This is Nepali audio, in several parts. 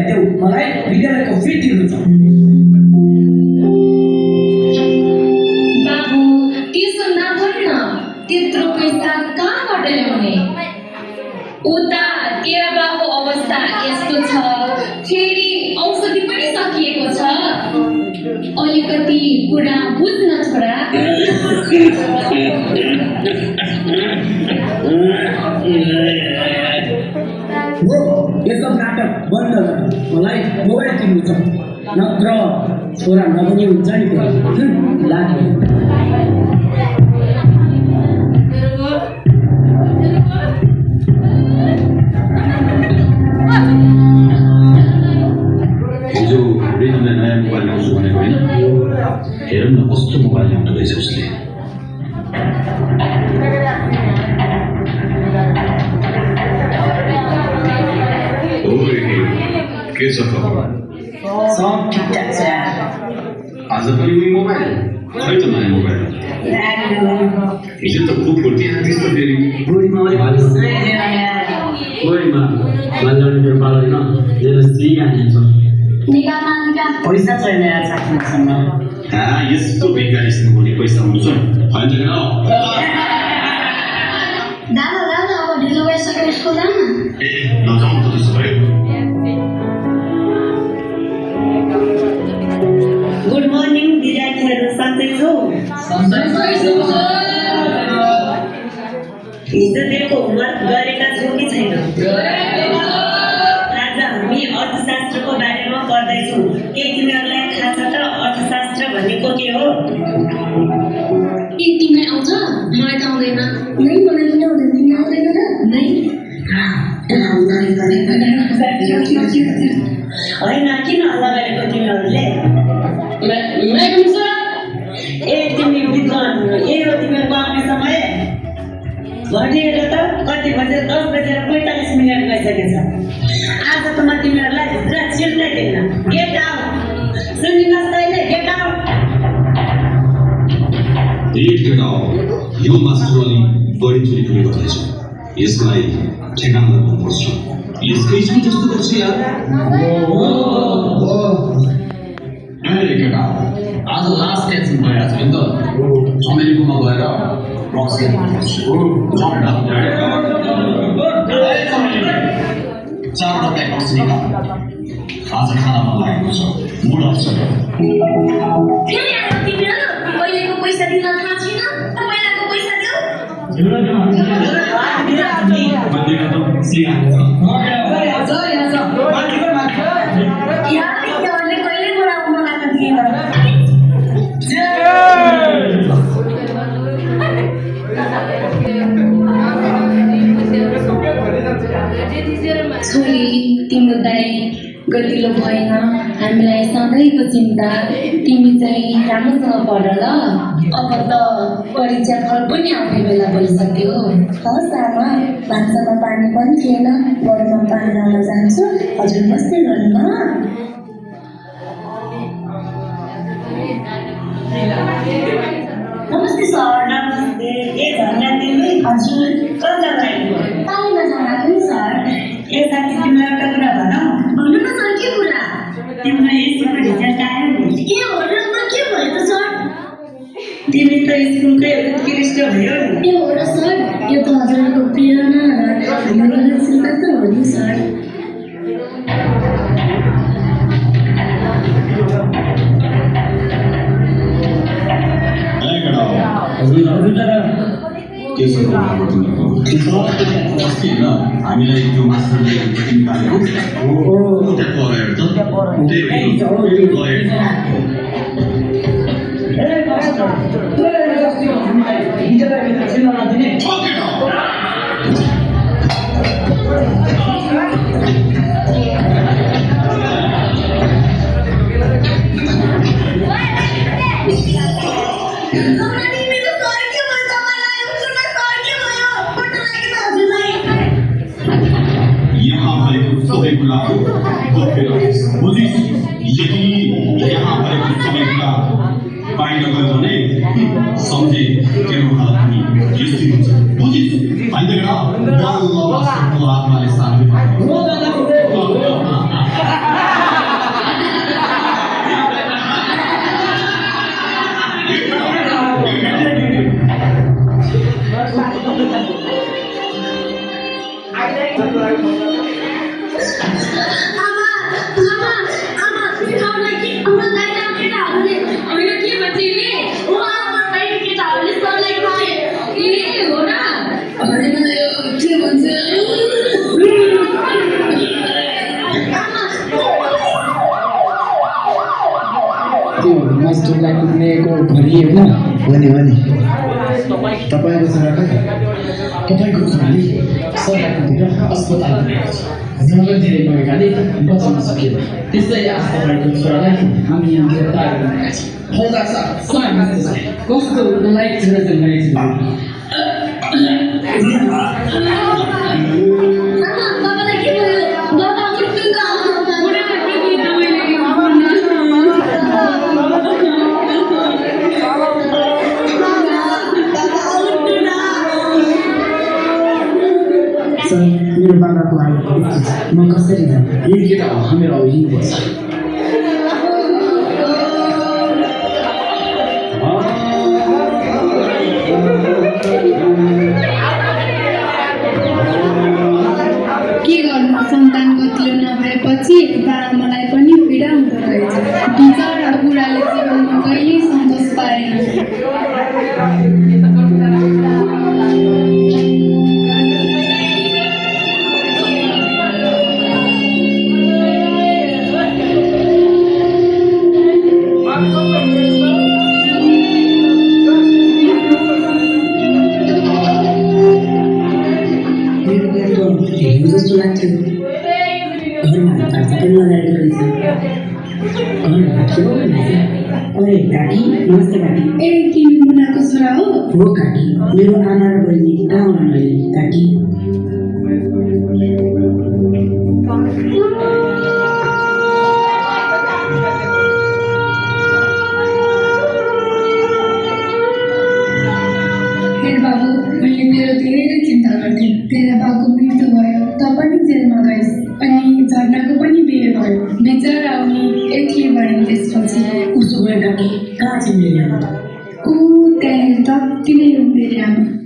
देऊ मलाई विद्यालयको फी तिर्नु छ बाबु त्यसो नभन्न त्यत्रो पैसा कहाँबाट ल्याउने उता तेरा बाबु अवस्था यस्तो छ फेरि औषधि पनि सकिएको छ अलिकति कुरा बुझ्न छोरा हो यो सब नाटक बन्द गर मलाई मोबाइल किन्नु छ नत्र छोरा नहुने हुन्छ नि लाग्यो हिजो रेजुलाई नयाँ मोबाइल ल्याउँछु भनेको होइन हेरौँ न कस्तो मोबाइल ल्याउनु रहेछ उसले के छ खबर सब ठिकठाक छ आज पनि उही मोबाइल खै त नयाँ मोबाइल हिजो त खुब फुर्ती आँटिस त फेरि बुढीमा अलिक बुढीमा मान्छे पाल्दैन जेल सिगाने छ पैसा छैन यार साथीसँग यस्तो भिखारीसँग बोली पैसा हुन्छ होइन दादा दादा अब ढिलो भइसक्यो स्कुल जान ए नजाउँ त त्यसो भए गुड मर्निङ विद्यार्थीहरू सन्चै छौ हिजोदेखिको होमवर्क गरेका छौ कि छैन आज हामी अर्थशास्त्रको बारेमा पढ्दैछौँ के तिमीहरूलाई थाहा छ त अर्थशास्त्र भनेको के हो ए तिमीलाई आउँछ मलाई त आउँदैन नै मलाई पनि आउँदैन तिमीलाई आउँदैन र नै होइन किन हल्ला गरेको तिमीहरूले ए तिमी विद्वान यही हो तिमीहरूको आउने समय घडी हेर त कति बजे 10 बजेर 45 मिनट भइसकेछ आज त म तिमीहरूलाई भित्र छिर्दै दिन्न गेट आउट सुनिनुहोस् तैँले गेट आउट यो मास्टर अलि बढी चोरी पनि गर्दैछ यसलाई ठेगाना लगाउनुपर्छ यसको स्कुल जस्तो गर्छ यार केटा आज लास्ट एक्सन भइरहेको छ नि त अमेरिकामा गएर प्रक्सी चारवटा प्याक प्रक्सी निकाल आज खाना मन लागेको छ मुड अफ छ फेरि आएर तिमीहरू पहिलेको पैसा दिन थाहा छैन पहिलाको पैसा देऊ छोरी तिम्रो दाइ गतिलो भएन हामीलाई सधैँको चिन्ता तिमी चाहिँ राम्रोसँग पढ ल अब त परीक्षा फल पनि आउने बेला भइसक्यो हस् आमा भान्सामा पानी पनि थिएन घरमा पानी लाउन जान्छु हजुर बस्दै गर्नु न नमस्ते सर नमस्ते ए धन्यवाद तिमी हजुर कता गएको पानीमा जाँदाखेरि सर ए साथी तिमीलाई एउटा कुरा भनौ भन्नु न सर के कुरा तिम्रो एसीको रिजल्ट आयो नि ए हो र त के भयो त सर तिमी त स्कुलकै उत्कृष्ट भयो नि ए हो र सर यो त हजुरको प्रेरणा र हाम्रो चिन्ता त हो नि सर हामीलाई त्यो मास्टरले निकालेको त्यहाँ पढाएर त सम्झे तेरो हालत पनि यस्तै हुन्छ बुझिस् भन्दै आत्माले साथ त्यो मजदुरलाई कुद्नेको भरि होइन हो नि तपाईँको छोरा कहाँ तपाईँको छोराले सरलाई कुदेर अस्पताल पुगेको छ जगत धेरै गएकाले बचाउन सकिएन त्यसैले आज तपाईँको छोरालाई हामी यहाँ गिरफ्तार गरिरहेका छौँ कस्तो नलायक छोरा जन्माएछ बाबालाई के भयो बाबा मेरो बाबाको हालत म कसरी जाऊँ यही केटा हो हामीहरू अब हिँड्नुपर्छ के गर्नु सन्तान गतिलो नभएपछि बाबाआमालाई पनि पीडा हुँदो रहेछ बिचरा बुढाले जीवनमा कहिल्यै सन्तोष पाएन जस्तो लाग्थ्यो घरमा खर्च पनि लगाएको रहेछ घरमा के हो ओए काकी नमस्ते काकी ए तिमी मुनाको छोरा हो काकी मेरो आमा र बहिनी कहाँ हुन् अहिले काकी हेर बाबु मैले तेरो धेरै चिन्ता गर्थेँ तेरा बाबुको मृत्यु भयो त पनि जेलमा गइस् अनि झर्नाको पनि बिहे भयो बिचरा उनी एक्लै भइन् त्यसपछि उसो भए काकी कहाँ चाहिँ मेरो आमा ऊ त्यहाँ तत्ति नै उम्रेर आमा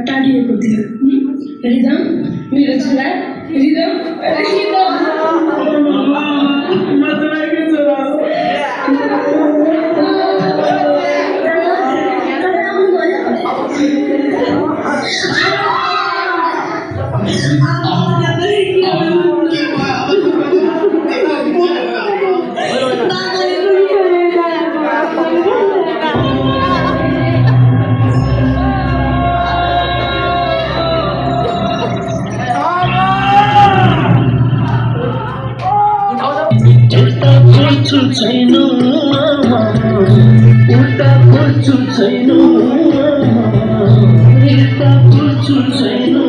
टाढिएको थियो रिदम मेरो छोरा रिदम छैन उल्टा खोज्छु छैन छैन